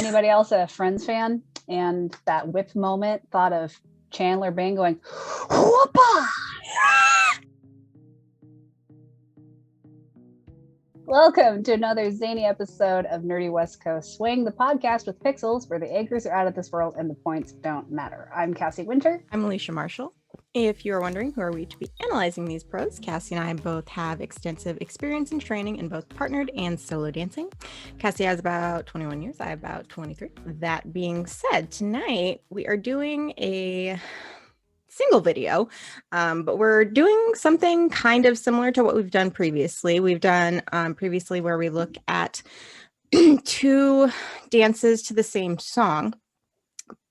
anybody else a Friends fan? And that whip moment thought of Chandler Bing going, whoopah! Welcome to another zany episode of Nerdy West Coast Swing, the podcast with pixels where the acres are out of this world and the points don't matter. I'm Cassie Winter. I'm Alicia Marshall. If you're wondering who are we to be analyzing these pros, Cassie and I both have extensive experience and training in both partnered and solo dancing. Cassie has about 21 years, I have about 23. That being said, tonight we are doing a single video, but we're doing something kind of similar to what we've done previously. We've done previously where we look at two dances to the same song,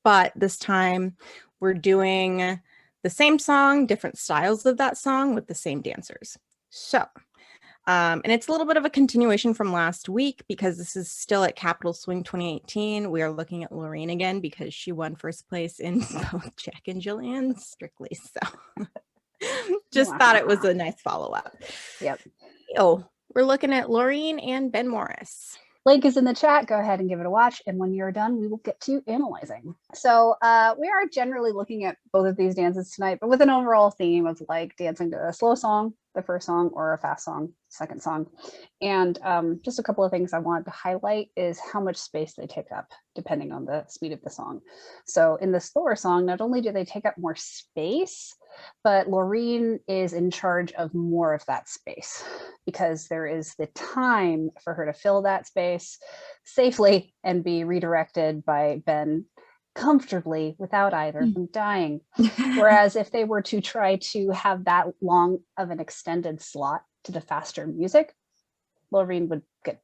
but this time we're doing the same song, different styles of that song with the same dancers. So, and it's a little bit of a continuation from last week because this is still at Capital Swing 2018. We are looking at Laureen again because she won first place in both Jack and Jillian strictly. So just thought it was a nice follow-up. Yep. Oh, we're looking at Laureen and Ben Morris. Link is in the chat. Go ahead and give it a watch. And when you're done, we will get to analyzing. So we are generally looking at both of these dances tonight, but with an overall theme of like dancing to a slow song, the first song, or a fast song, second song. And just a couple of things I wanted to highlight is how much space they take up depending on the speed of the song. So in the slower song, not only do they take up more space, but Laureen is in charge of more of that space because there is the time for her to fill that space safely and be redirected by Ben comfortably without either of them dying. Whereas if they were to try to have that long of an extended slot to the faster music, Laureen would get,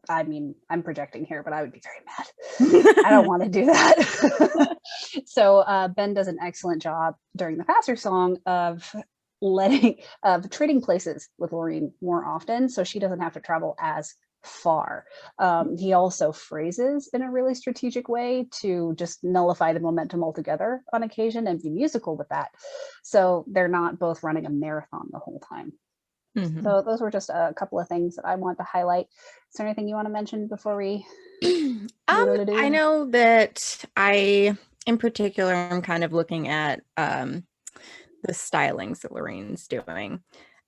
I mean, I'm projecting here, but I would be very mad. I don't want to do that. So Ben does an excellent job during the faster song of trading places with Laureen more often, so she doesn't have to travel as far. He also phrases in a really strategic way to just nullify the momentum altogether on occasion and be musical with that. So they're not both running a marathon the whole time. Mm-hmm. So those were just a couple of things that I want to highlight. Is there anything you want to mention before we I know that I in particular I'm kind of looking at the stylings that Laureen's doing.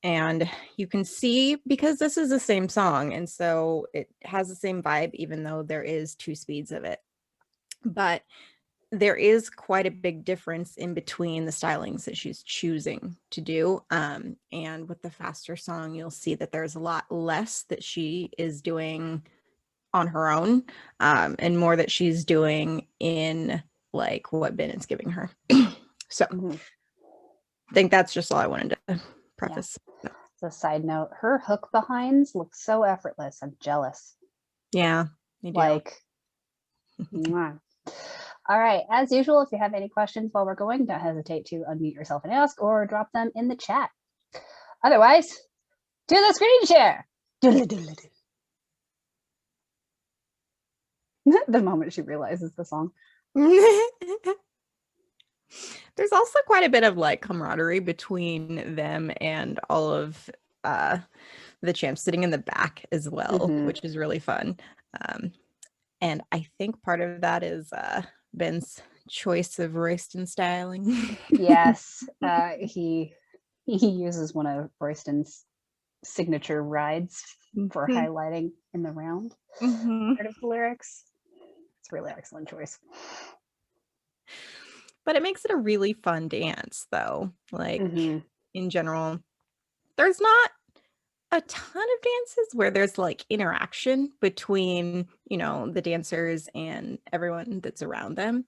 And you can see, because this is the same song, and so it has the same vibe, even though there is two speeds of it. But there is quite a big difference in between the stylings that she's choosing to do. And with the faster song, you'll see that there's a lot less that she is doing on her own, and more that she's doing in like what Ben is giving her. So I think that's just all I wanted to preface. Yeah. As a side note, her hook behinds look so effortless. I'm jealous. Yeah, like all right, as usual, if you have any questions while we're going, don't hesitate to unmute yourself and ask or drop them in the chat. Otherwise, to the screen share. The moment she realizes the song. There's also quite a bit of like camaraderie between them and all of the champs sitting in the back as well, which is really fun. And I think part of that is Ben's choice of Royston styling. Yes, he uses one of Royston's signature rides for highlighting in the round part of the lyrics. It's a really excellent choice. But it makes it a really fun dance, though. Like, in general, there's not a ton of dances where there's like interaction between, you know, the dancers and everyone that's around them.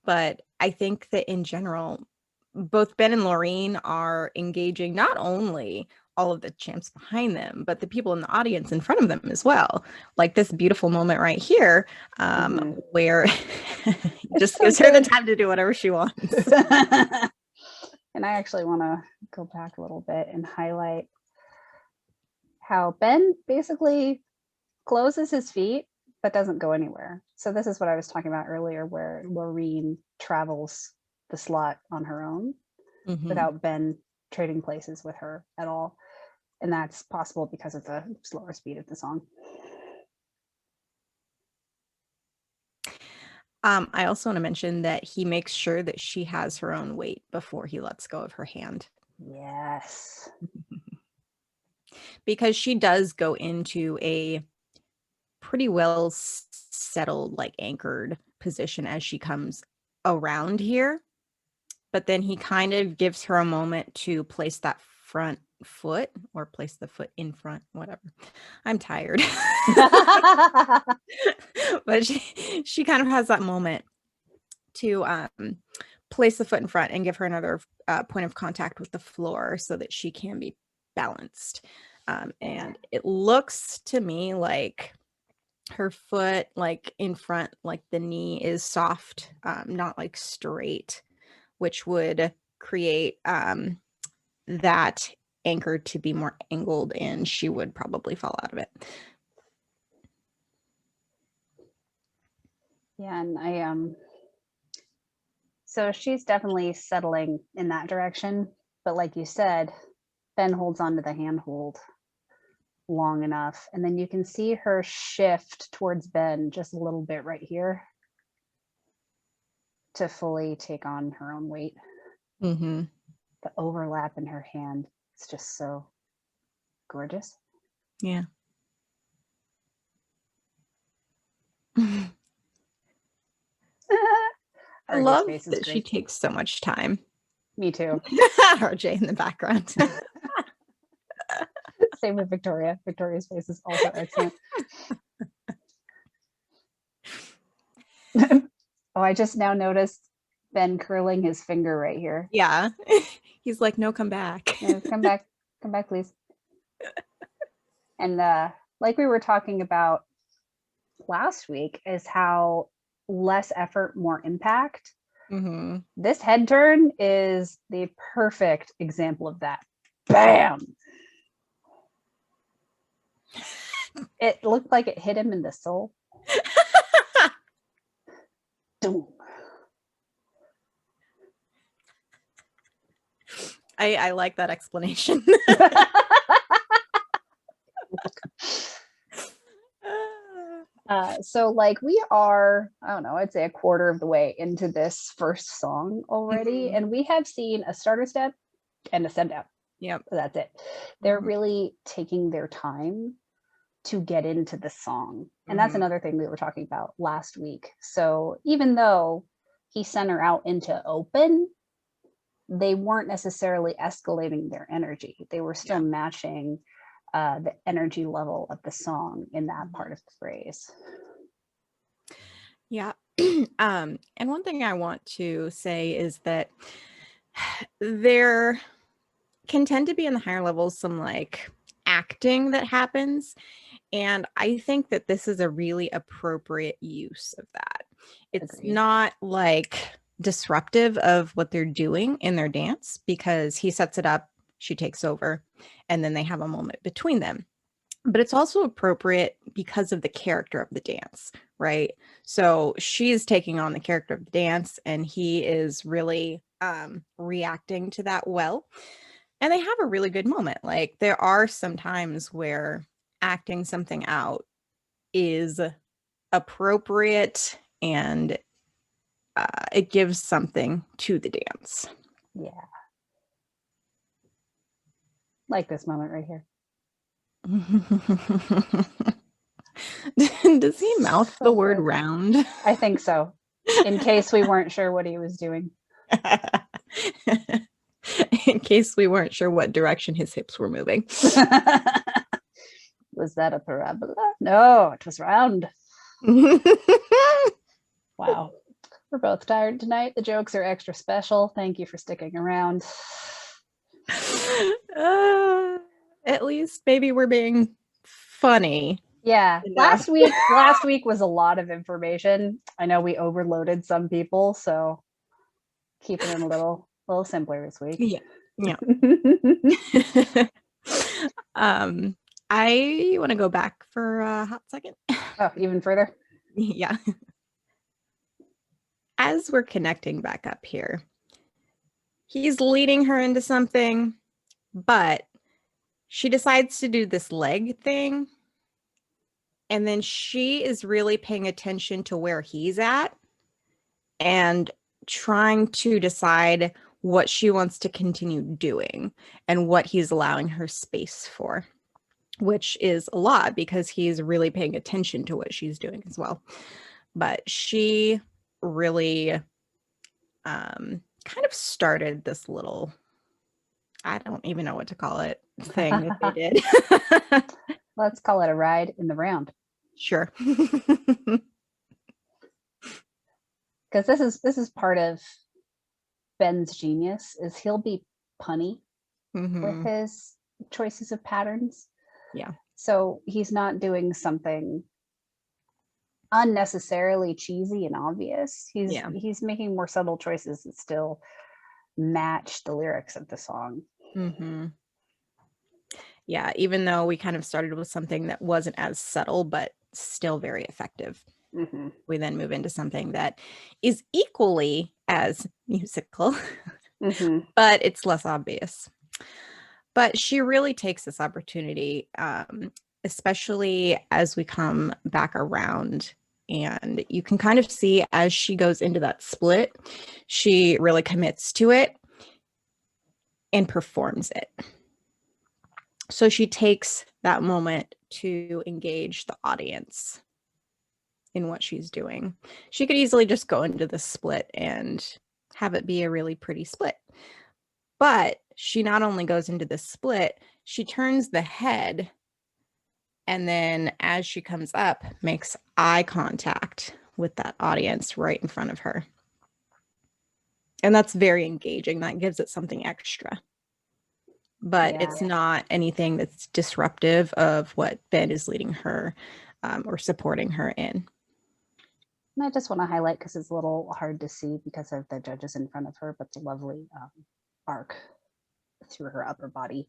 But I think that in general, both Ben and Laureen are engaging not only all of the champs behind them, but the people in the audience in front of them as well. Like this beautiful moment right here, where just gives her the time to do whatever she wants. And I actually want to go back a little bit and highlight how Ben basically closes his feet, but doesn't go anywhere. So this is what I was talking about earlier, where Laureen travels the slot on her own without Ben trading places with her at all. And that's possible because of the slower speed of the song. I also want to mention that he makes sure that she has her own weight before he lets go of her hand. Yes. Because she does go into a pretty well settled, like anchored position as she comes around here. But then he kind of gives her a moment to place that front foot or place the foot in front, whatever. I'm tired. But she kind of has that moment to place the foot in front and give her another point of contact with the floor so that she can be balanced. And it looks to me like her foot, like in front, like the knee is soft, not like straight, which would create that anchor to be more angled, and she would probably fall out of it. Yeah, and so she's definitely settling in that direction, but like you said, Ben holds onto the handhold long enough, and then you can see her shift towards Ben just a little bit right here to fully take on her own weight. Mm-hmm. The overlap in her hand is just so gorgeous. Yeah. I love that she takes so much time. Me too. RJ in the background. Same with Victoria. Victoria's face is also excellent. Oh, I just now noticed Ben curling his finger right here. Yeah. He's like, no, come back. Yeah, come back, please. And like we were talking about last week, is how less effort, more impact. Mm-hmm. This head turn is the perfect example of that. Bam! It looked like it hit him in the soul. I like that explanation. So like we are, I don't know, I'd say a quarter of the way into this first song already. Mm-hmm. And we have seen a starter step and a step down. Yep. So that's it. They're really taking their time to get into the song. And that's another thing we were talking about last week. So even though he sent her out into open, they weren't necessarily escalating their energy. They were still matching the energy level of the song in that part of the phrase. Yeah. And one thing I want to say is that there can tend to be in the higher levels some like acting that happens. And I think that this is a really appropriate use of that. It's not like disruptive of what they're doing in their dance, because he sets it up, she takes over, and then they have a moment between them. But it's also appropriate because of the character of the dance, right? So she's taking on the character of the dance, and he is really reacting to that well. And they have a really good moment. Like there are some times where acting something out is appropriate, and it gives something to the dance. Yeah. Like this moment right here. Does he mouth the word round? I think so. In case we weren't sure what he was doing. In case we weren't sure what direction his hips were moving. Was that a parabola? No, it was round. Wow. We're both tired tonight. The jokes are extra special. Thank you for sticking around. At least maybe we're being funny. Yeah. Last week was a lot of information. I know we overloaded some people, so keeping it a little simpler this week. Yeah. I want to go back for a hot second. Oh, even further? Yeah. As we're connecting back up here, he's leading her into something, but she decides to do this leg thing. And then she is really paying attention to where he's at. and trying to decide what she wants to continue doing and what he's allowing her space for, which is a lot because he's really paying attention to what she's doing as well. But she really kind of started this little, I don't even know what to call it, thing that they did. Let's call it a ride in the round. Sure. Because this is part of Ben's genius, is he'll be punny with his choices of patterns. Yeah. So he's not doing something unnecessarily cheesy and obvious. He's making more subtle choices that still match the lyrics of the song. Yeah, even though we kind of started with something that wasn't as subtle, but still very effective. We then move into something that is equally as musical, but it's less obvious. But she really takes this opportunity, especially as we come back around. And you can kind of see as she goes into that split, she really commits to it and performs it. So she takes that moment to engage the audience in what she's doing. She could easily just go into the split and have it be a really pretty split. But she not only goes into the split, she turns the head, and then as she comes up, makes eye contact with that audience right in front of her. And that's very engaging. That gives it something extra. But it's not anything that's disruptive of what Ben is leading her or supporting her in. And I just want to highlight, because it's a little hard to see because of the judges in front of her, but the lovely arc through her upper body,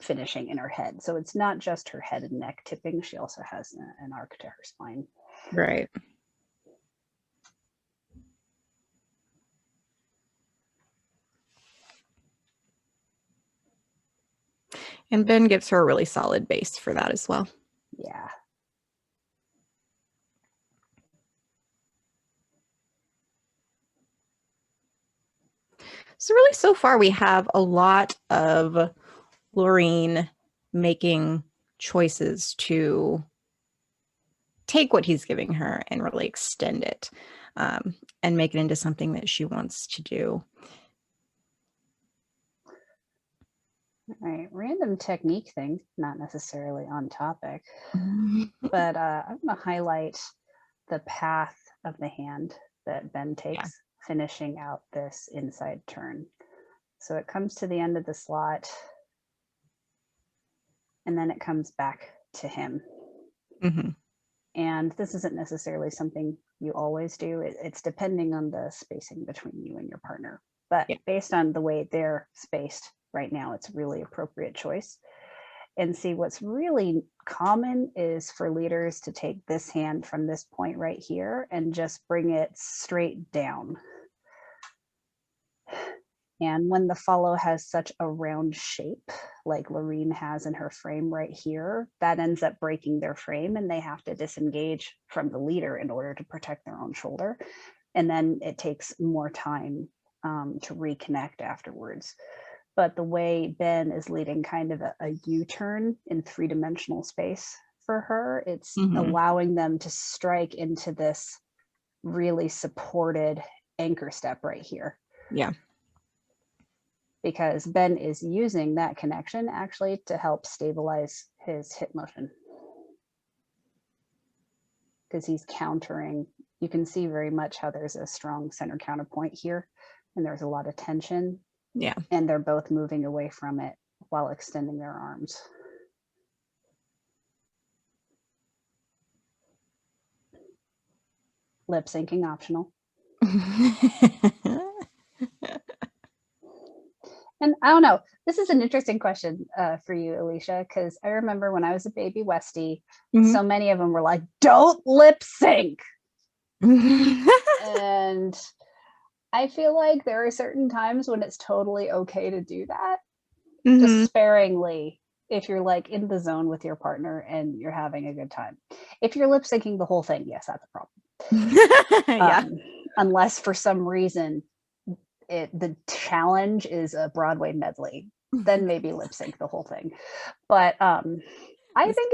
finishing in her head. So it's not just her head and neck tipping. She also has an arc to her spine. Right. And Ben gives her a really solid base for that as well. Yeah. So really, so far, we have a lot of Laureen making choices to take what he's giving her and really extend it and make it into something that she wants to do. All right, random technique thing, not necessarily on topic, but I'm going to highlight the path of the hand that Ben takes, finishing out this inside turn. So it comes to the end of the slot, and then it comes back to him. And this isn't necessarily something you always do. It's depending on the spacing between you and your partner. But based on the way they're spaced right now, it's a really appropriate choice. And see, what's really common is for leaders to take this hand from this point right here and just bring it straight down. And when the follow has such a round shape, like Laureen has in her frame right here, that ends up breaking their frame, and they have to disengage from the leader in order to protect their own shoulder. And then it takes more time to reconnect afterwards. But the way Ben is leading kind of a U-turn in three-dimensional space for her, it's allowing them to strike into this really supported anchor step right here. Yeah. Because Ben is using that connection actually to help stabilize his hip motion. Because he's countering, you can see very much how there's a strong center counterpoint here, and there's a lot of tension. Yeah. And they're both moving away from it while extending their arms. Lip syncing optional. And I don't know, this is an interesting question for you, Alicia, because I remember when I was a baby Westie, so many of them were like, don't lip sync. And I feel like there are certain times when it's totally okay to do that, just sparingly, if you're like in the zone with your partner and you're having a good time. If you're lip syncing the whole thing, yes, that's a problem. Yeah. Unless for some reason the challenge is a Broadway medley, then maybe lip sync the whole thing. But I think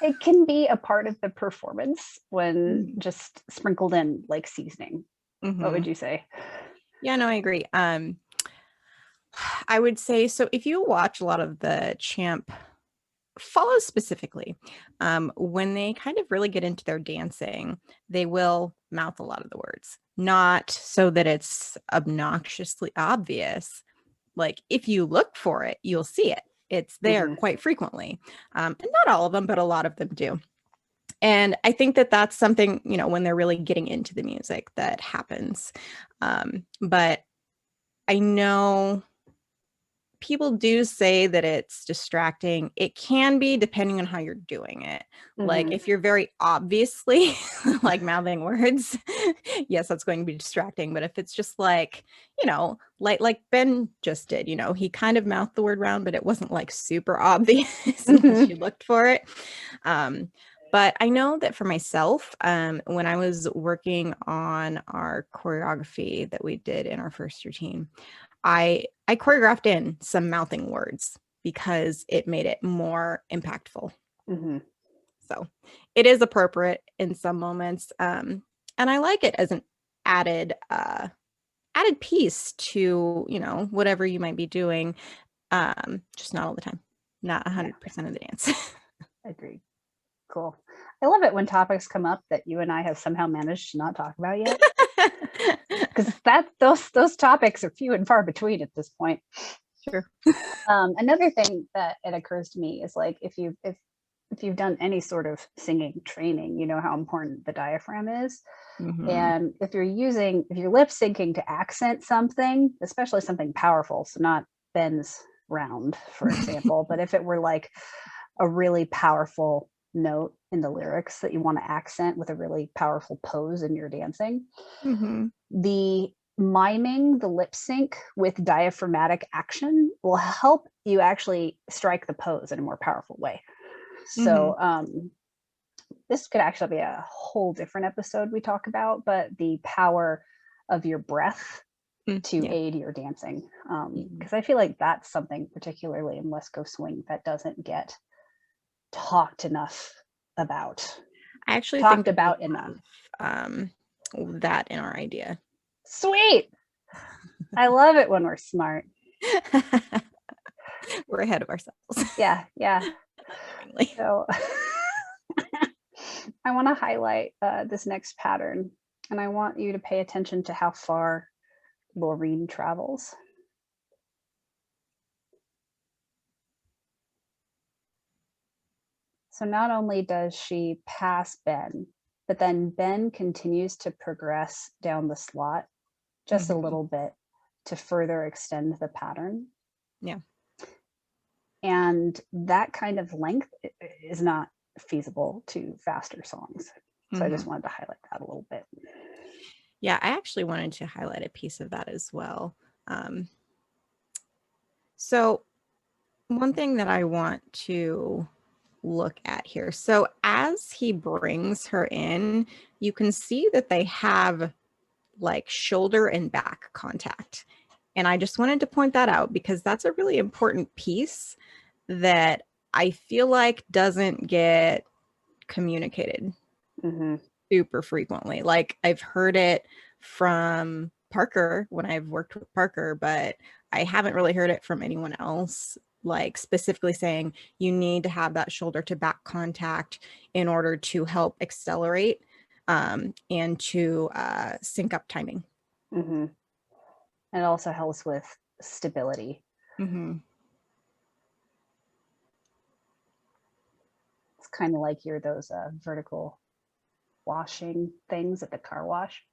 it can be a part of the performance when just sprinkled in like seasoning. What would you say? Yeah, no, I agree. I would say, so if you watch a lot of the Champ follows specifically, when they kind of really get into their dancing, they will mouth a lot of the words, not so that it's obnoxiously obvious. Like if you look for it, you'll see it. It's there quite frequently. And not all of them, but a lot of them do. And I think that that's something, you know, when they're really getting into the music that happens. But I know people do say that it's distracting. It can be depending on how you're doing it. Like if you're very obviously like mouthing words, yes, that's going to be distracting. But if it's just like, you know, like Ben just did, you know, he kind of mouthed the word round, but it wasn't like super obvious unless you looked for it. But I know that for myself, when I was working on our choreography that we did in our first routine, I choreographed in some mouthing words because it made it more impactful. So it is appropriate in some moments. And I like it as an added piece to, you know, whatever you might be doing. Just not all the time, not 100% of the dance. Agreed. Cool. I love it when topics come up that you and I have somehow managed to not talk about yet. Because those topics are few and far between at this point. Sure. Another thing that it occurs to me is like if you've done any sort of singing training, you know how important the diaphragm is. And if you're lip syncing to accent something, especially something powerful, so not Ben's round, for example, but if it were like a really powerful note in the lyrics that you want to accent with a really powerful pose in your dancing, the miming the lip sync with diaphragmatic action will help you actually strike the pose in a more powerful way. So this could actually be a whole different episode we talk about, but the power of your breath to aid your dancing, because I feel like that's something particularly in West Coast swing that doesn't get talked enough about. I actually talked about enough that in our idea. Sweet. I love it when we're smart. We're ahead of ourselves. Yeah. So I want to highlight this next pattern, and I want you to pay attention to how far Laureen travels. So not only does she pass Ben, but then Ben continues to progress down the slot just a little bit to further extend the pattern. Yeah. And that kind of length is not feasible to faster songs. So I just wanted to highlight that a little bit. Yeah, I actually wanted to highlight a piece of that as well. So one thing that I want to look at here. So as he brings her in, you can see that they have like shoulder and back contact. And I just wanted to point that out because that's a really important piece that I feel like doesn't get communicated super frequently. Like I've heard it from Parker when I've worked with Parker, but I haven't really heard it from anyone else, like specifically saying you need to have that shoulder to back contact in order to help accelerate and to sync up timing. And it also helps with stability. It's kind of like those vertical washing things at the car wash.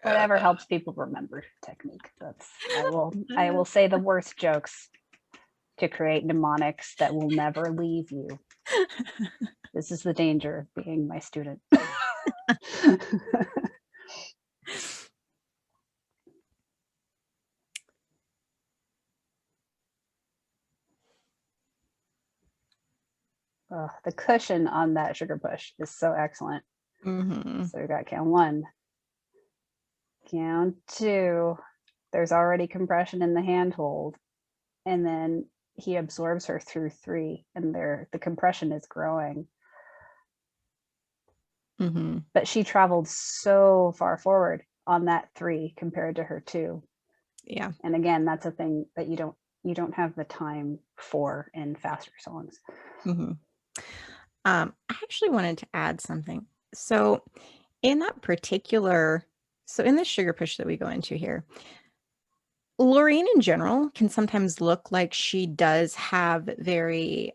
Whatever helps people remember technique. I will say the worst jokes to create mnemonics that will never leave you. This is the danger of being my student. The cushion on that sugar push is so excellent. Mm-hmm. So we got count 1, count 2. There's already compression in the handhold, and then he absorbs her through 3, and the compression is growing. Mm-hmm. But she traveled so far forward on that 3 compared to her 2. Yeah. And again, that's a thing that you don't have the time for in faster songs. Mm-hmm. I actually wanted to add something. So in that particular, in this sugar push that we go into here, Laureen in general can sometimes look like she does have very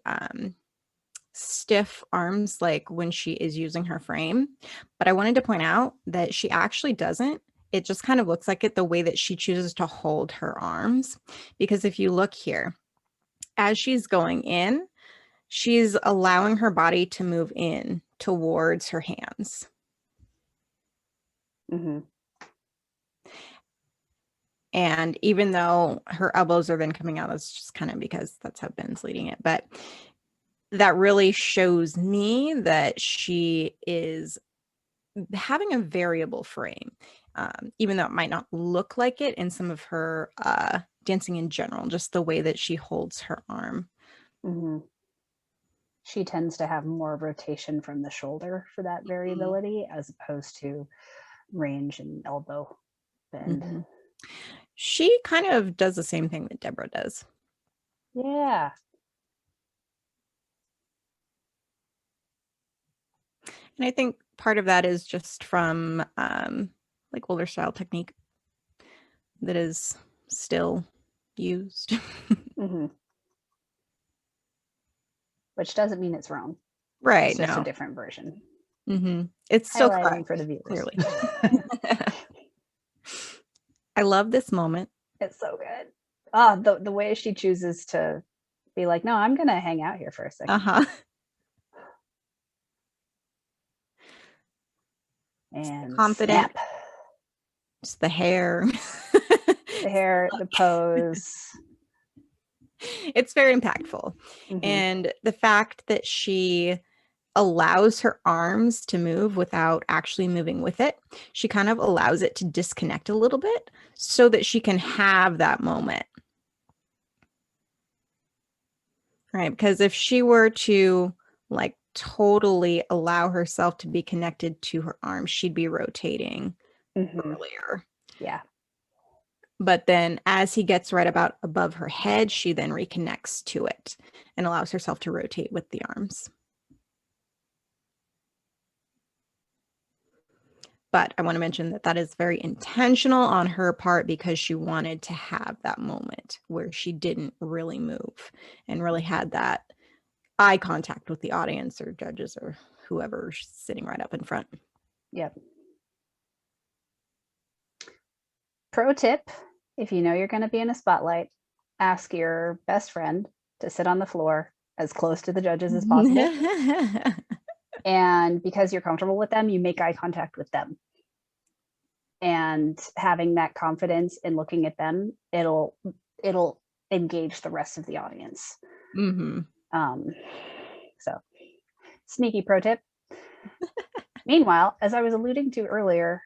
stiff arms, like when she is using her frame. But I wanted to point out that she actually doesn't. It just kind of looks like it the way that she chooses to hold her arms. Because if you look here, as she's going in, she's allowing her body to move in towards her hands. Mm-hmm. And even though her elbows are then coming out, that's just kind of because that's how Ben's leading it. But that really shows me that she is having a variable frame, even though it might not look like it in some of her dancing in general, just the way that she holds her arm. Mm-hmm. She tends to have more rotation from the shoulder for that variability, as opposed to range and elbow bend. Mm-hmm. She kind of does the same thing that Deborah does. Yeah. And I think part of that is just from like older style technique that is still used. Mm-hmm. Which doesn't mean it's wrong. Right. It's just No. a different version. Mm-hmm. It's still Highlighting correct for the viewers. Clearly. I love this moment. It's so good. The way she chooses to be like, no, I'm gonna hang out here for a second. Uh-huh. And confident. Snap. Just the hair. The hair, the pose. It's very impactful. Mm-hmm. And the fact that she allows her arms to move without actually moving with it, she kind of allows it to disconnect a little bit so that she can have that moment. Right? Because if she were to like totally allow herself to be connected to her arms, she'd be rotating earlier. Yeah. But then as he gets right about above her head, she then reconnects to it and allows herself to rotate with the arms. But I want to mention that that is very intentional on her part because she wanted to have that moment where she didn't really move and really had that eye contact with the audience or judges or whoever's sitting right up in front. Yep. Pro tip, if you know you're going to be in a spotlight, ask your best friend to sit on the floor as close to the judges as possible. And because you're comfortable with them, you make eye contact with them. And having that confidence in looking at them, it'll engage the rest of the audience. Mm-hmm. So, sneaky pro tip. Meanwhile, as I was alluding to earlier,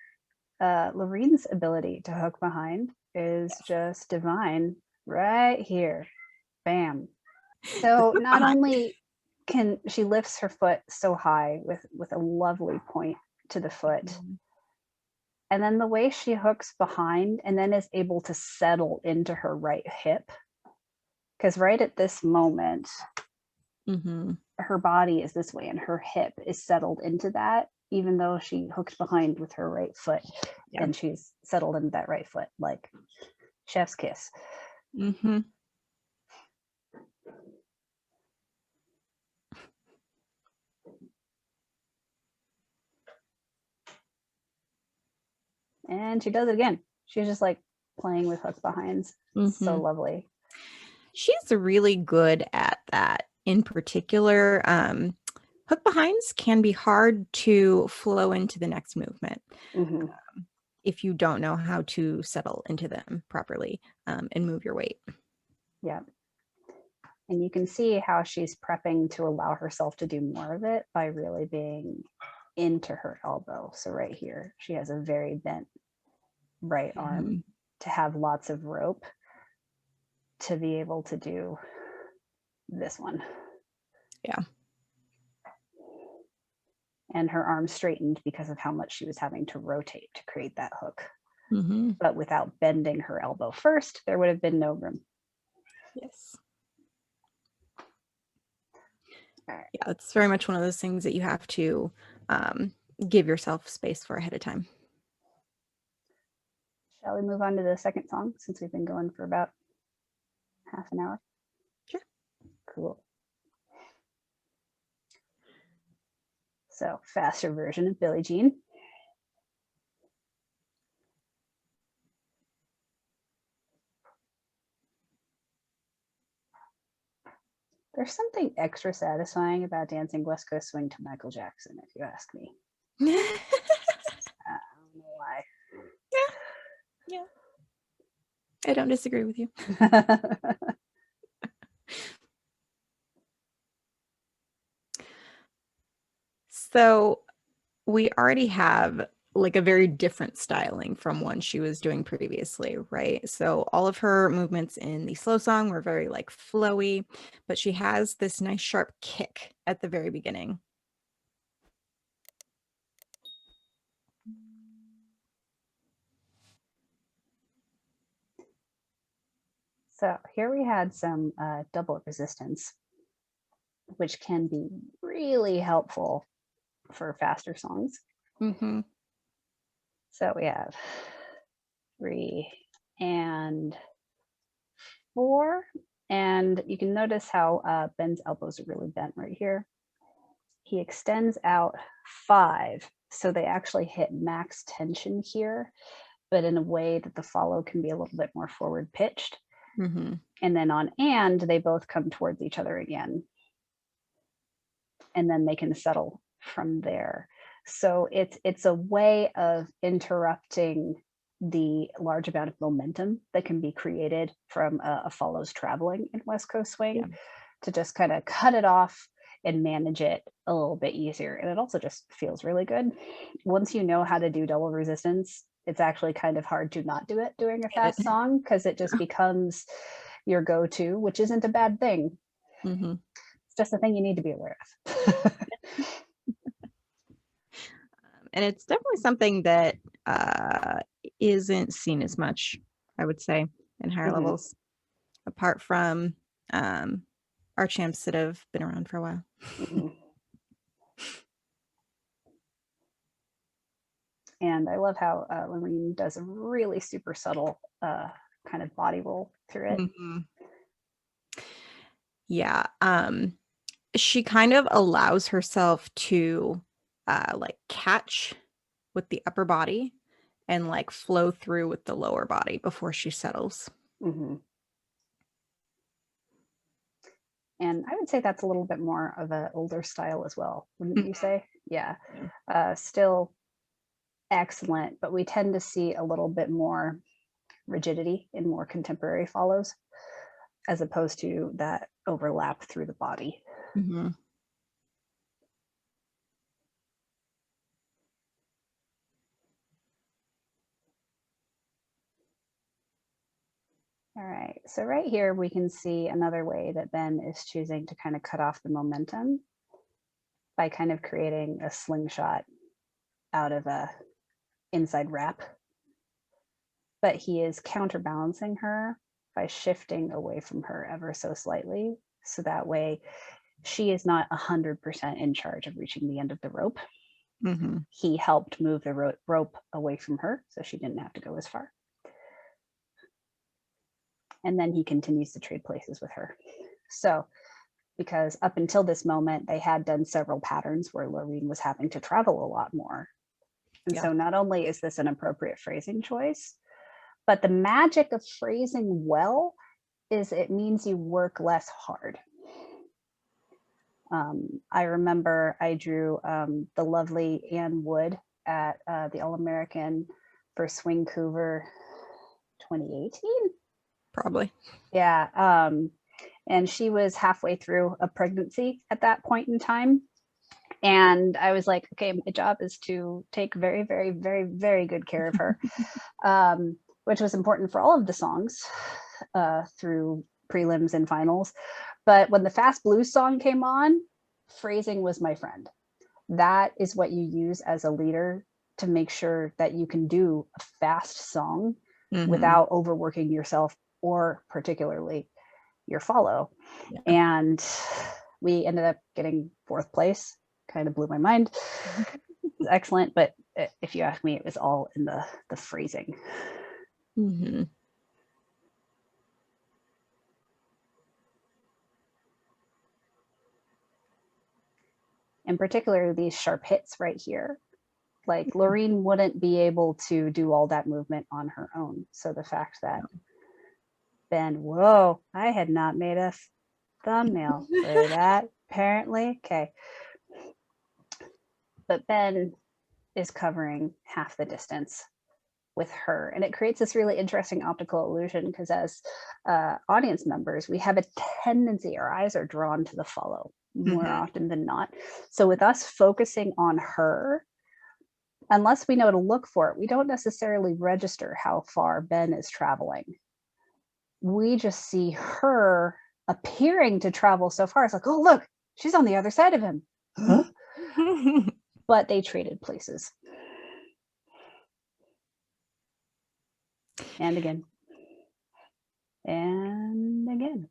Laureen's ability to hook behind is just divine right here. Bam. So not only can she lifts her foot so high with a lovely point to the foot, and then the way she hooks behind and then is able to settle into her right hip, because right at this moment, her body is this way and her hip is settled into that, even though she hooked behind with her right foot. Yeah. And she's settled into that right foot, like chef's kiss. Mm-hmm. And she does it again. She's just like playing with hook behinds. So lovely. She's really good at that. In particular, hook behinds can be hard to flow into the next movement if you don't know how to settle into them properly and move your weight. Yeah. And you can see how she's prepping to allow herself to do more of it by really being into her elbow. So right here, she has a very bent right arm to have lots of rope to be able to do this one. Yeah. And her arm straightened because of how much she was having to rotate to create that hook. But without bending her elbow first, there would have been no room. Yes. All right. Yeah, it's very much one of those things that you have to give yourself space for ahead of time. Shall we move on to the second song since we've been going for about half an hour? Sure. Cool. So, faster version of Billie Jean. There's something extra satisfying about dancing West Coast swing to Michael Jackson, if you ask me. I don't know why. Yeah. I don't disagree with you. So we already have like a very different styling from one she was doing previously, right? So all of her movements in the slow song were very like flowy, but she has this nice sharp kick at the very beginning. So here we had some double resistance, which can be really helpful for faster songs. So we have 3 and 4, and you can notice how Ben's elbows are really bent right here. He extends out 5, so they actually hit max tension here, but in a way that the follow can be a little bit more forward pitched. And then on and, they both come towards each other again. And then they can settle from there. So it's a way of interrupting the large amount of momentum that can be created from a follows traveling in West Coast swing to just kind of cut it off and manage it a little bit easier. And it also just feels really good. Once you know how to do double resistance, it's actually kind of hard to not do it during a fast song because it just becomes your go-to, which isn't a bad thing. It's just a thing you need to be aware of. And it's definitely something that isn't seen as much, I would say, in higher levels, apart from our champs that have been around for a while. And I love how Laureen does a really super subtle kind of body roll through it. Yeah. She kind of allows herself to like catch with the upper body and like flow through with the lower body before she settles. And I would say that's a little bit more of an older style as well, wouldn't you say? Yeah. Still excellent, but we tend to see a little bit more rigidity in more contemporary follows as opposed to that overlap through the body. All right, so right here we can see another way that Ben is choosing to kind of cut off the momentum by kind of creating a slingshot out of a inside wrap. But he is counterbalancing her by shifting away from her ever so slightly. So that way she is not 100% in charge of reaching the end of the rope. He helped move the rope away from her so she didn't have to go as far. And then he continues to trade places with her. So, because up until this moment, they had done several patterns where Laureen was having to travel a lot more. And so not only is this an appropriate phrasing choice, but the magic of phrasing well is it means you work less hard. I remember I drew the lovely Ann Wood at the All-American for Swingcouver 2018. Probably. Yeah. And she was halfway through a pregnancy at that point in time. And I was like, okay, my job is to take very, very, very, very good care of her, which was important for all of the songs through prelims and finals. But when the fast blues song came on, phrasing was my friend. That is what you use as a leader to make sure that you can do a fast song without overworking yourself or particularly your follow. Yeah. And we ended up getting 4th place. Kind of blew my mind. It was excellent, but if you ask me, it was all in the phrasing. Mm-hmm. In particular, these sharp hits right here. Like Laureen wouldn't be able to do all that movement on her own. So the fact that Ben, whoa, I had not made a thumbnail for that, apparently. Okay. But Ben is covering half the distance with her. And it creates this really interesting optical illusion because as audience members, we have a tendency, our eyes are drawn to the follow more often than not. So with us focusing on her, unless we know to look for it, we don't necessarily register how far Ben is traveling. We just see her appearing to travel so far. It's like, oh, look, she's on the other side of him. Huh? But they traded places. And again. And again.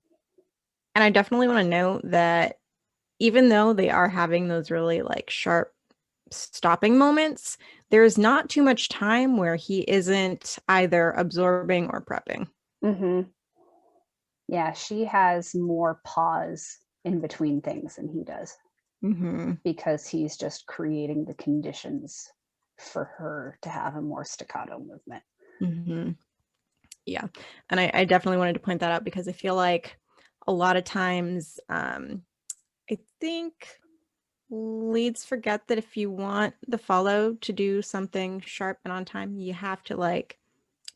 And I definitely want to note that even though they are having those really like sharp stopping moments, there's not too much time where he isn't either absorbing or prepping. Mm-hmm. Yeah, she has more pause in between things than he does. Because he's just creating the conditions for her to have a more staccato movement. Yeah, and I definitely wanted to point that out because I feel like a lot of times I think leads forget that if you want the follow to do something sharp and on time, you have to like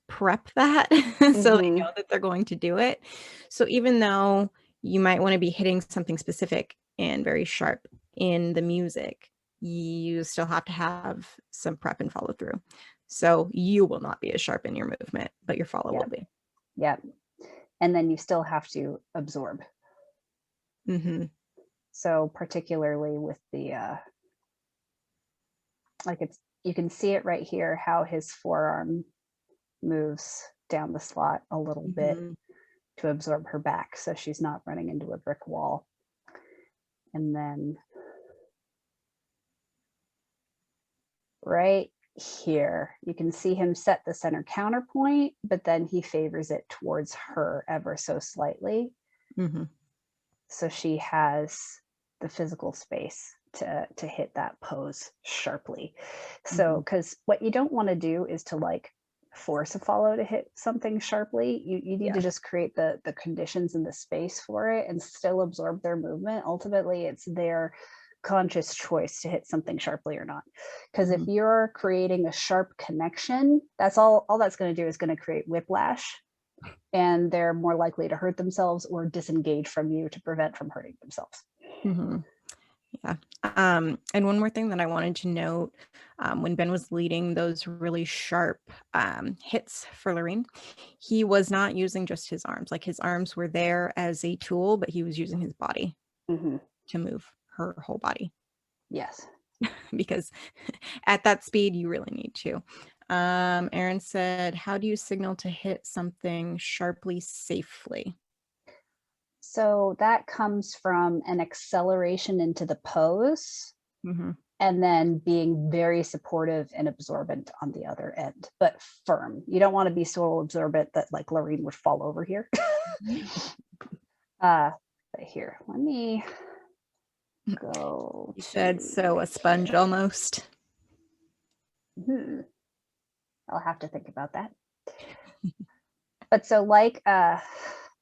prep that so they know that they're going to do it. So even though you might want to be hitting something specific and very sharp in the music, you still have to have some prep and follow through. So you will not be as sharp in your movement, but your follow will be. Yeah. And then you still have to absorb. So particularly with the, like you can see it right here, how his forearm moves down the slot a little bit to absorb her back so she's not running into a brick wall. And then right here, you can see him set the center counterpoint, but then he favors it towards her ever so slightly. So she has the physical space to hit that pose sharply. So, because what you don't want to do is to like force a follow to hit something sharply. You need to just create the conditions and the space for it and still absorb their movement. Ultimately, it's their conscious choice to hit something sharply or not. Because if you're creating a sharp connection, that's all that's going to do is going to create whiplash, and they're more likely to hurt themselves or disengage from you to prevent from hurting themselves. Yeah. And one more thing that I wanted to note, when Ben was leading those really sharp hits for Laureen, he was not using just his arms. Like his arms were there as a tool, but he was using his body to move her whole body. Yes. Because at that speed, you really need to. Aaron said, how do you signal to hit something sharply safely? So that comes from an acceleration into the pose and then being very supportive and absorbent on the other end, but firm. You don't want to be so absorbent that like Laureen would fall over here. But here, let me go. You said so, a sponge almost. I'll have to think about that. But so like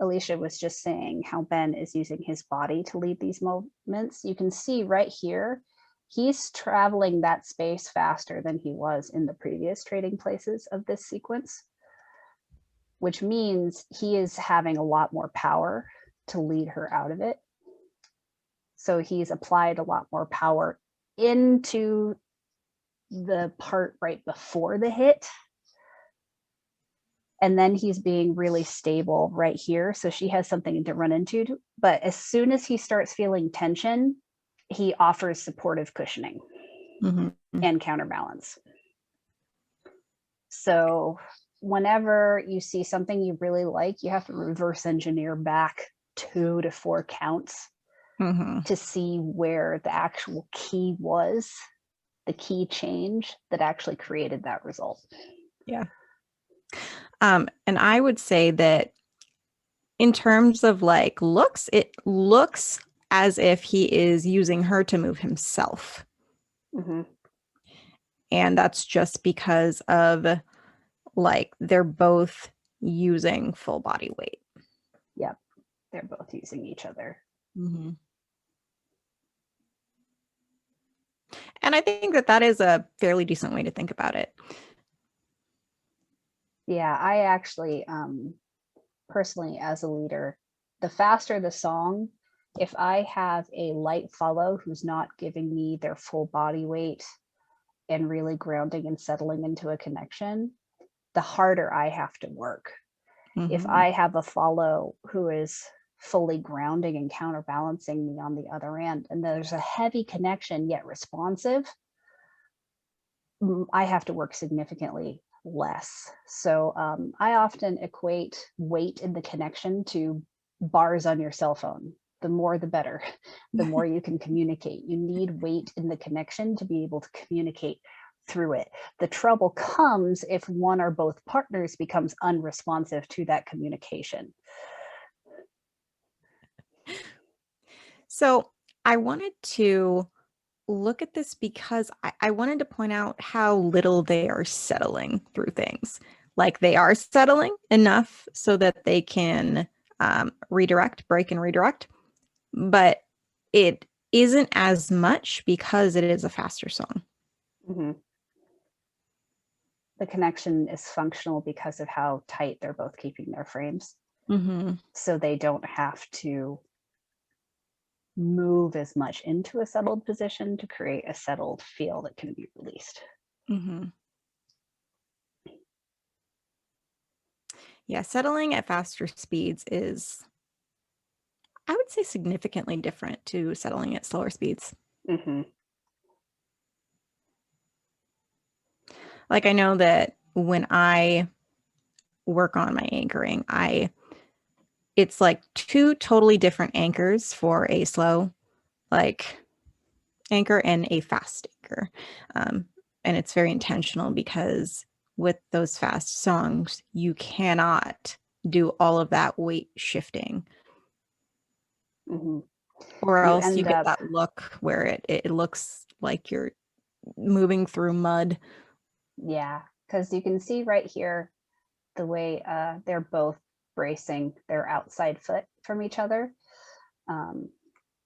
Alicia was just saying, how Ben is using his body to lead these movements, you can see right here, he's traveling that space faster than he was in the previous trading places of this sequence, which means he is having a lot more power to lead her out of it. So he's applied a lot more power into the part right before the hit. And then he's being really stable right here. So she has something to run into. But as soon as he starts feeling tension, he offers supportive cushioning and counterbalance. So whenever you see something you really like, you have to reverse engineer back 2 to 4 counts to see where the actual key was, the key change that actually created that result. Yeah. And I would say that in terms of like looks, it looks as if he is using her to move himself. And that's just because of like they're both using full body weight. Yep. They're both using each other. And I think that that is a fairly decent way to think about it. Yeah, I actually, personally, as a leader, the faster the song, if I have a light follow who's not giving me their full body weight and really grounding and settling into a connection, the harder I have to work. If I have a follow who is fully grounding and counterbalancing me on the other end, and there's a heavy connection yet responsive, I have to work significantly less. So I often equate weight in the connection to bars on your cell phone. The more, the better. The more you can communicate. You need weight in the connection to be able to communicate through it. The trouble comes if one or both partners becomes unresponsive to that communication. So I wanted to look at this because I wanted to point out how little they are settling through things. Like they are settling enough so that they can redirect, break and redirect, but it isn't as much because it is a faster song. The connection is functional because of how tight they're both keeping their frames. So they don't have to move as much into a settled position to create a settled feel that can be released. Yeah, settling at faster speeds is, I would say, significantly different to settling at slower speeds. Like I know that when I work on my anchoring, it's like 2 totally different anchors for a slow like anchor and a fast anchor. And it's very intentional because with those fast songs, you cannot do all of that weight shifting. Or else you get that look where it looks like you're moving through mud. Yeah, because you can see right here the way they're both bracing their outside foot from each other.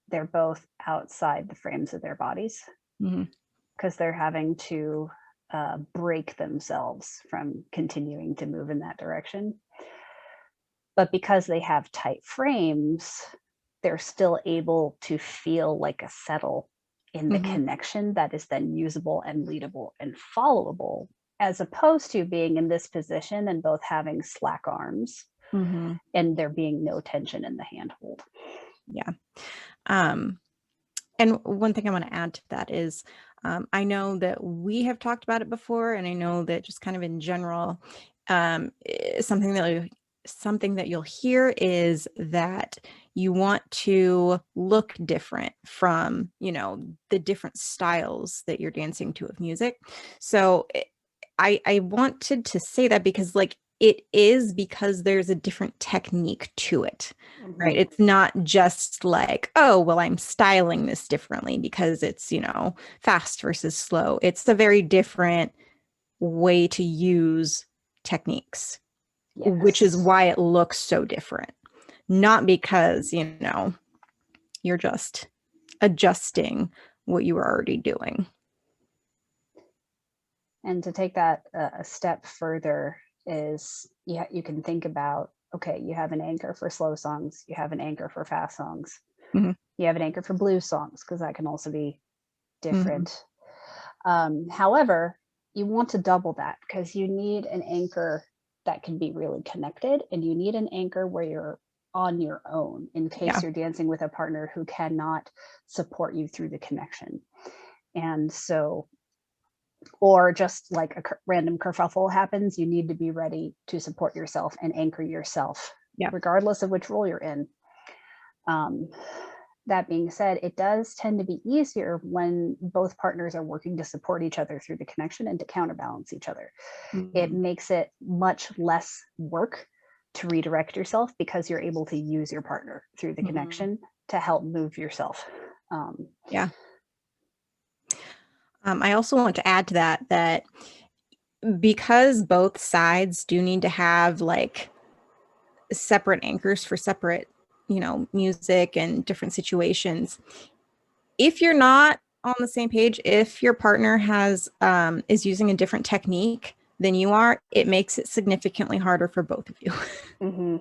They're both outside the frames of their bodies because they're having to break themselves from continuing to move in that direction. But because they have tight frames, they're still able to feel like a settle in the connection that is then usable and leadable and followable, as opposed to being in this position and both having slack arms and there being no tension in the handhold. Yeah. And one thing I want to add to that is I know that we have talked about it before, and I know that just kind of in general, something that you'll hear is that you want to look different from, the different styles that you're dancing to of music. So I wanted to say that because like it is because there's a different technique to it, right? It's not just like, oh, well, I'm styling this differently because it's, fast versus slow. It's a very different way to use techniques, which is why it looks so different. Not because, you're just adjusting what you were already doing. And to take that a step further is, you can think about okay, you have an anchor for slow songs, you have an anchor for fast songs, Mhm. you have an anchor for blues songs, because that can also be Mhm. different. However, you want to double that because you need an anchor that can be really connected, and you need an anchor where you're on your own in case Yeah. you're dancing with a partner who cannot support you through the connection. And so, or just like a random kerfuffle happens, you need to be ready to support yourself and anchor yourself, Yeah. regardless of which role you're in. Um, that being said, it does tend to be easier when both partners are working to support each other through the connection and to counterbalance each other. It Mhm. makes it much less work to redirect yourself because you're able to use your partner through the Mhm. connection to help move yourself. Yeah. I also want to add to that because both sides do need to have like separate anchors for separate, music and different situations. If you're not on the same page, if your partner is using a different technique than you are, it makes it significantly harder for both of you. Mm-hmm.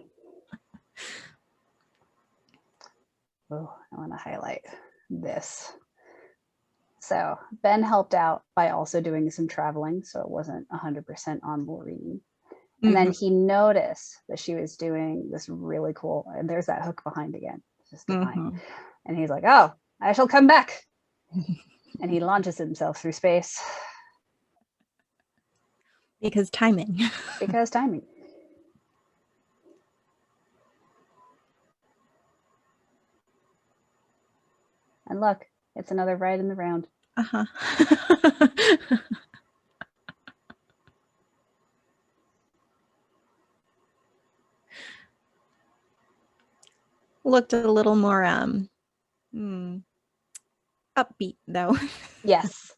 Oh, I want to highlight this. So Ben helped out by also doing some traveling, so it wasn't 100% on Laureen. And then he noticed that she was doing this really cool, and there's that hook behind again. It's just divine. Mhm. And he's like, oh, I shall come back. And he launches himself through space. Because timing. Because timing. And look, it's another ride in the round. Uh-huh. Looked a little more upbeat though. Yes.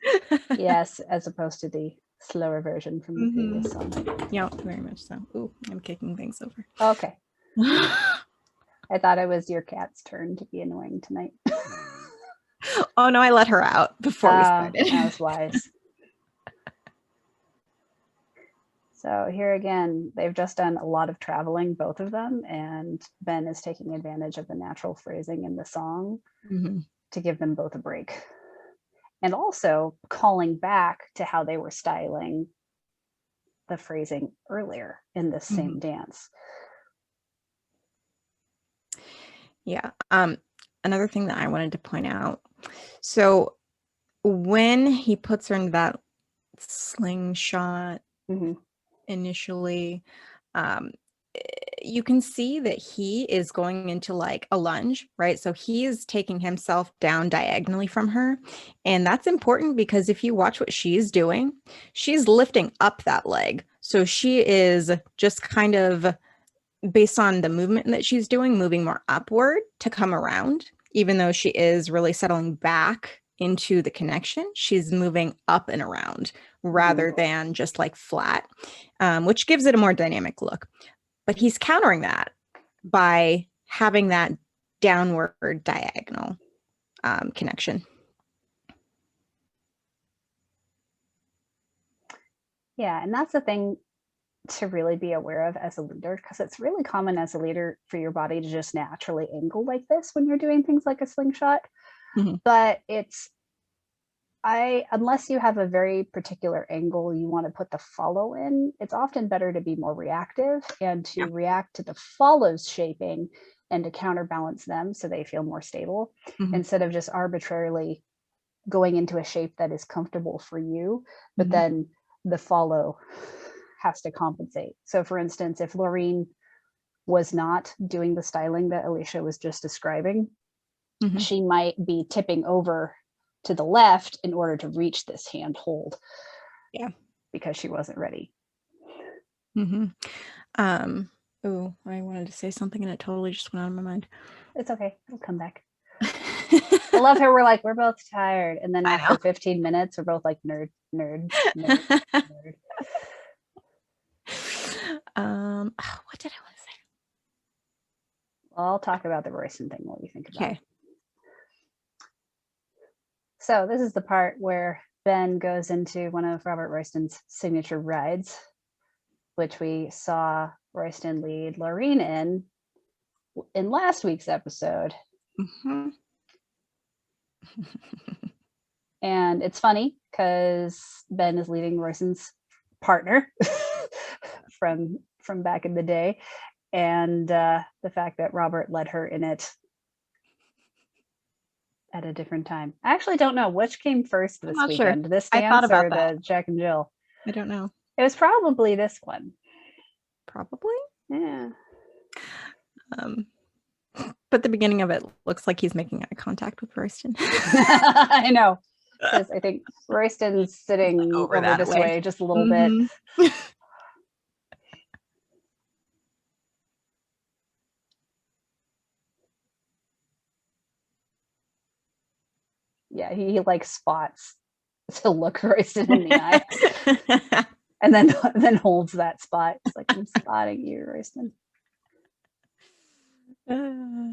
Yes, as opposed to the slower version from the Mm-hmm. previous song. Yeah, very much so. Ooh, I'm kicking things over. Okay. I thought it was your cat's turn to be annoying tonight. Oh no, I let her out before we started. That was wise. So here again, they've just done a lot of traveling, both of them, and Ben is taking advantage of the natural phrasing in the song Mm-hmm. to give them both a break. And also calling back to how they were styling the phrasing earlier in this same dance. Yeah. Another thing that I wanted to point out. So when he puts her in that slingshot Mm-hmm. initially, um, you can see that he is going into like a lunge, right? So he is taking himself down diagonally from her. And that's important because if you watch what she's doing, she's lifting up that leg. So she is just kind of, based on the movement that she's doing, moving more upward to come around, even though she is really settling back into the connection. She's moving up and around rather than just like flat, which gives it a more dynamic look. But he's countering that by having that downward diagonal connection. Yeah, and that's the thing to really be aware of as a leader, because it's really common as a leader for your body to just naturally angle like this when you're doing things like a slingshot. Mm-hmm. But unless you have a very particular angle you want to put the follow in, it's often better to be more reactive and to react to the follows shaping and to counterbalance them so they feel more stable, instead of just arbitrarily going into a shape that is comfortable for you, but then the follow has to compensate. So for instance, if Laureen was not doing the styling that Alicia was just describing, she might be tipping over to the left in order to reach this hand hold. Yeah. Because she wasn't ready. Oh, I wanted to say something and it totally just went out of my mind. It's okay. It'll come back. I love how we're like, we're both tired. And then after 15 minutes, we're both like nerd. What did I want to say? Well, I'll talk about the Royston thing while you think about it. Okay. So this is the part where Ben goes into one of Robert Royston's signature rides, which we saw Royston lead Laureen in last week's episode. Mm-hmm. And it's funny because Ben is leading Royston's partner from back in the day, and the fact that Robert led her in it at a different time. I actually don't know which came first this weekend, this dance or the Jack and Jill. I don't know. It was probably this one. Probably? Yeah. But the beginning of it looks like he's making eye contact with Royston. I know. Because I think Royston's sitting over this way just a little bit. Yeah, he like spots to look Royston in the eye. And then holds that spot. It's like, I'm spotting you, Royston. So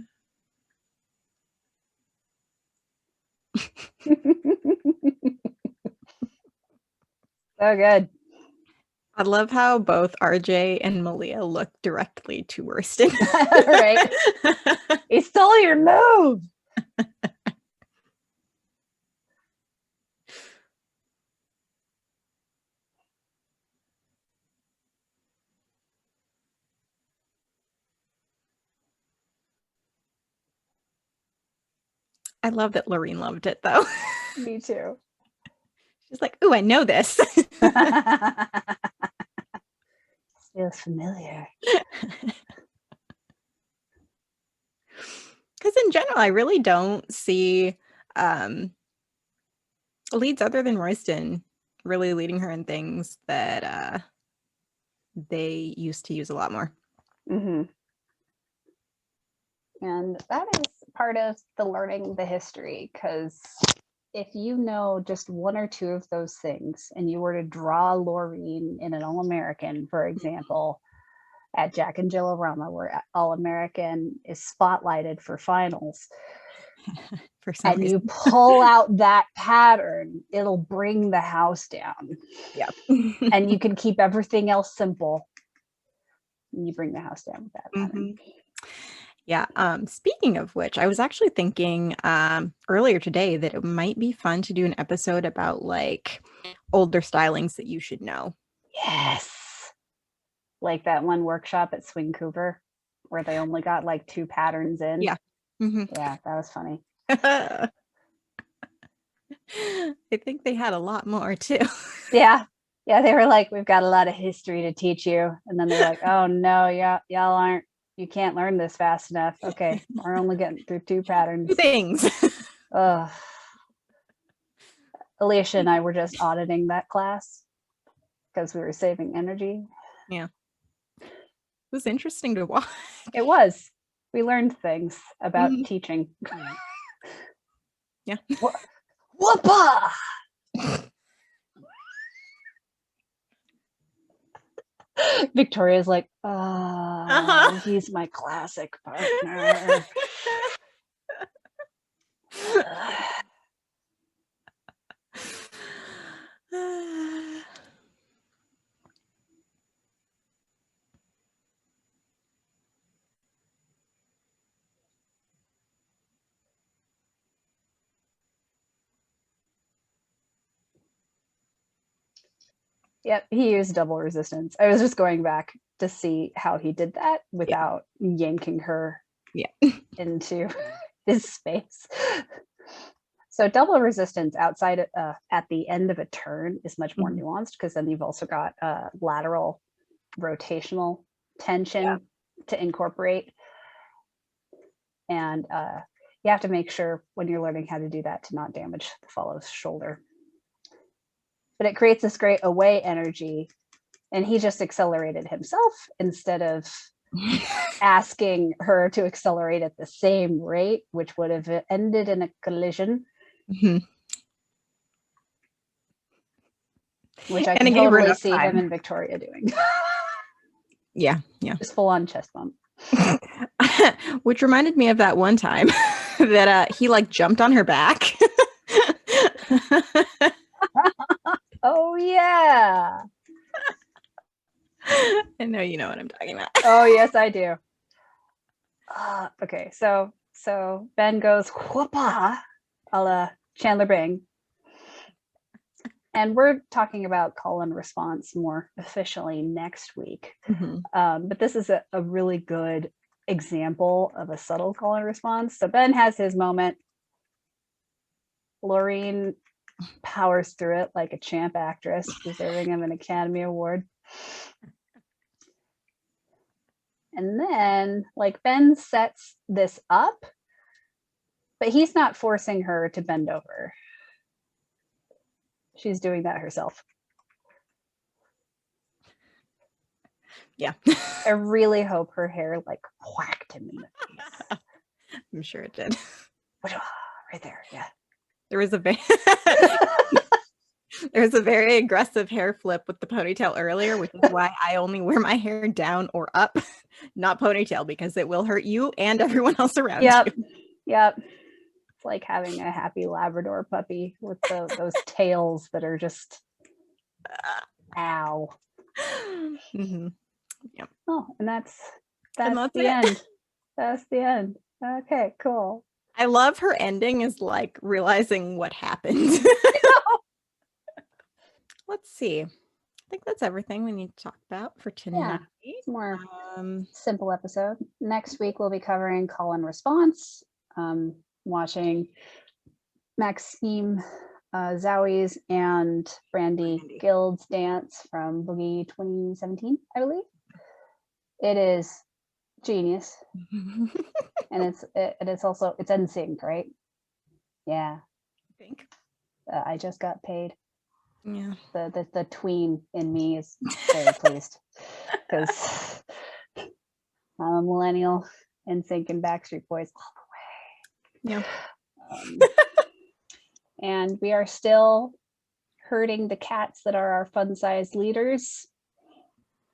good. I love how both RJ and Malia look directly to Royston. Right? He stole your move. I love that Laureen loved it, though. Me too. She's like, ooh, I know this. Feels familiar. Because in general, I really don't see leads other than Royston really leading her in things that they used to use a lot more. Mm-hmm. And that is part of the learning the history, because if you know just one or two of those things and you were to draw Laureen in an All-American, for example, at Jack and Jill Rama, where All-American is spotlighted for finals, for some and reason. you pull out that pattern, it'll bring the house down. Yep. And you can keep everything else simple. And you bring the house down with that pattern. Mm-hmm. Yeah. Speaking of which, I was actually thinking earlier today that it might be fun to do an episode about like older stylings that you should know. Yes. Like that one workshop at Swing Cooper where they only got like 2 patterns in. Yeah. Mm-hmm. Yeah, that was funny. I think they had a lot more too. Yeah. Yeah, they were like, we've got a lot of history to teach you. And then they're like, oh no, you can't learn this fast enough. Okay, we're only getting through 2 patterns. 2 things. Alicia and I were just auditing that class because we were saving energy. Yeah. It was interesting to watch. It was. We learned things about teaching. Yeah. Whoopah! Victoria's like, he's my classic partner. Yep, he used double resistance. I was just going back to see how he did that without yanking her into his space. So double resistance outside at the end of a turn is much more nuanced, because then you've also got lateral rotational tension to incorporate. And you have to make sure when you're learning how to do that to not damage the follow's shoulder. But it creates this great away energy, and he just accelerated himself instead of asking her to accelerate at the same rate, which would have ended in a collision. Which I can totally see him and Victoria doing. Yeah. Just full on chest bump. Which reminded me of that one time that he like jumped on her back. Oh yeah. I know you know what I'm talking about. Oh, yes, I do. Okay, so Ben goes whoopah a la Chandler Bing. And we're talking about call and response more officially next week. But this is a really good example of a subtle call and response. So Ben has his moment. Laureen powers through it like a champ actress, deserving of an Academy Award. And then, like, Ben sets this up, but he's not forcing her to bend over. She's doing that herself. Yeah. I really hope her hair like whacked him in the face. I'm sure it did. Right there, yeah. There was a very aggressive hair flip with the ponytail earlier, which is why I only wear my hair down or up, not ponytail, because it will hurt you and everyone else around you. Yep. It's like having a happy Labrador puppy with those tails that are just ow. Yep. Oh, and that's the end. That's the end. Okay, cool. I love her ending is like realizing what happened. Let's see. I think that's everything we need to talk about for tonight. Yeah, it's more simple episode. Next week we'll be covering call and response, watching Maxime Zoui's and Brandy Guild's dance from Boogie 2017, I believe. It is genius. And it's also NSYNC, right? Yeah. I think. I just got paid. Yeah. The tween in me is very pleased because I'm a millennial, NSYNC and Backstreet Boys all the way. Yeah. And we are still herding the cats that are our fun-sized leaders,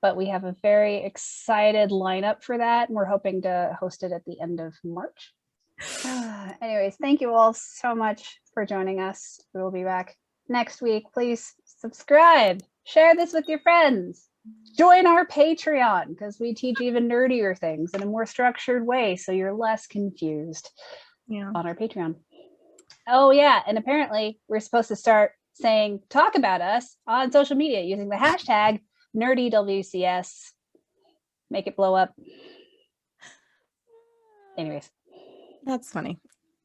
but we have a very excited lineup for that, and we're hoping to host it at the end of March. Anyways, thank you all so much for joining us. We will be back next week. Please subscribe, share this with your friends, join our Patreon because we teach even nerdier things in a more structured way so you're less confused on our Patreon. Oh yeah, and apparently we're supposed to start saying talk about us on social media using the hashtag NerdyWCS. Make it blow up. Anyways, that's funny.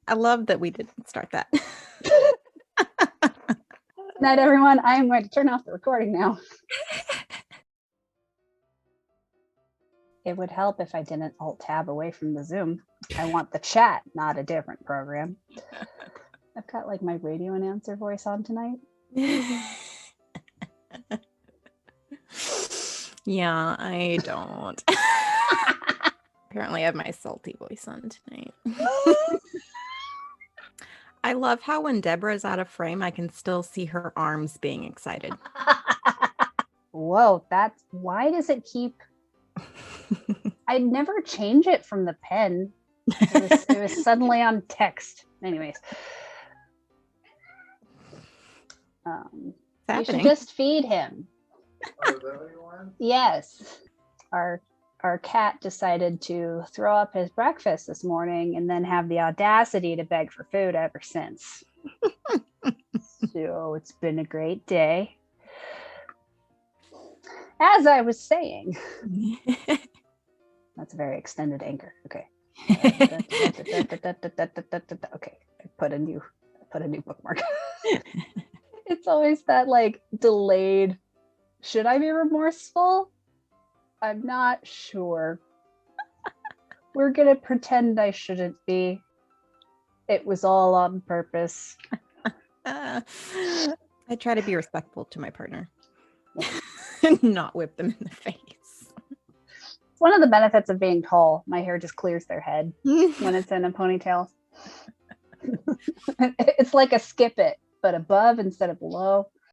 I love that we didn't start that. Night, everyone. I am going to turn off the recording now. It would help if I didn't alt-tab away from the Zoom. I want the chat, not a different program. I've got like my radio announcer voice on tonight. Yeah, I don't. Apparently I have my salty voice on tonight. I love how when Deborah's out of frame, I can still see her arms being excited. Whoa, why does it keep... I never change it from the pen. It was suddenly on text. Anyways. You should just feed him. Oh, is that what you want? Yes. Our cat decided to throw up his breakfast this morning and then have the audacity to beg for food ever since. So it's been a great day. As I was saying. That's a very extended anchor. Okay. Okay. I put a new bookmark. It's always that like delayed. Should I be remorseful? I'm not sure. We're gonna pretend I shouldn't be. It was all on purpose. I try to be respectful to my partner and not whip them in the face. It's one of the benefits of being tall. My hair just clears their head when it's in a ponytail. It's like a skip it, but above instead of below.